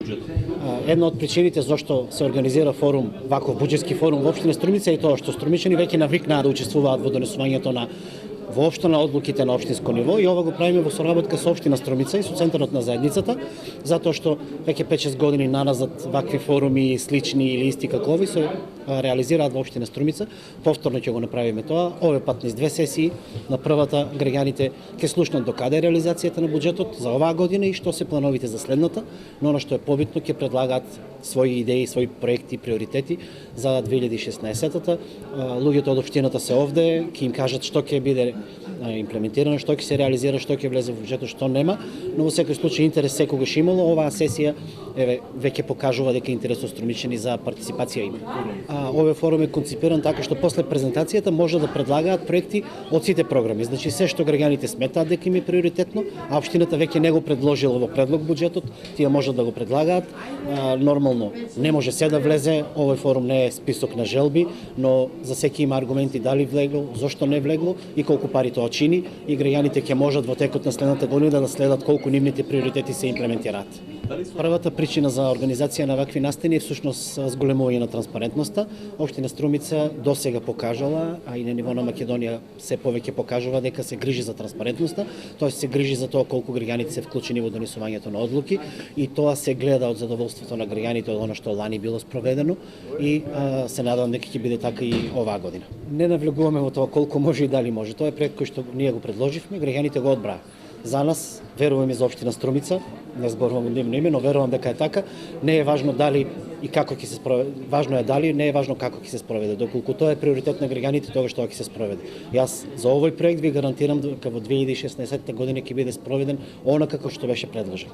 буџетот? Една од причините зашто се организира форум, ваков буџетски форум во општина Струмица е тоа што струмичани веќе навикнаа да учествуваат во донесувањето на воопшто на одлуките на општинско ниво, и ова го правиме во соработка со општина Струмица и со центарот на заедницата, затоа што веќе 5-6 години наназад вакви форуми слични или исти како ови се реализираат во општина Струмица. Повторно ќе го направиме тоа, овој пат низ 2 сесии. На првата граѓаните ќе слушнат до каде е реализацијата на буџетот за оваа година и што се плановите за следната, но она што е побитно ќе предлагаат своји идеи, своји проекти, приоритети за 2016-та. Луѓето од општината се овде, ќе им кажат што ќе биде имплементирано, што ќе се реализира, што ќе влезе во буџетот, што нема, но во секој случај интерес секогаш имало. Оваа сесија веќе покажува дека интересот струмичани за партиципација има. Овој форум е конципиран така што после презентацијата може да предлагаат проекти од сите програми. Значи се што граѓаните сметаат дека им е приоритетно, а општината веќе не го предложила во предлог буџетот, тие можат да го предлагаат. Нормално не може се да влезе, овој форум не е список на желби, но за секи има аргументи дали влегло, зошто не влегло и колку пари тоа чини, и граѓаните ќе можат во текот на следната година да следат колку нивните приоритети се имплементираат. Првата причина за организација на вакви настани е всушност зголемување на транспарентноста. Општина Струмица досега покажала, а и на ниво на Македонија се повеќе покажува дека се грижи за транспарентноста, тоа се грижи за тоа колку граѓаните се вклучени во донесувањето на одлуки, и тоа се гледа од задоволството на граѓаните од она што лани било спроведено, и се надевам дека ќе биде така и оваа година. Не навлегуваме во тоа колку може и дали може. Тоа е проект кој што ние го предложивме, граѓаните го одбраа. За нас, веруваме за општина Струмица, не зборувам од нивно име, но верувам дека е така. Не е важно дали и како ќе се спроведе. Важно е дали, не е важно како ќе се спроведе. Доколку тоа е приоритет на граѓаните, тогаш тоа ќе се спроведе. Јас за овој проект ви гарантирам дека во 2016 година ќе биде спроведен она како што беше предложен.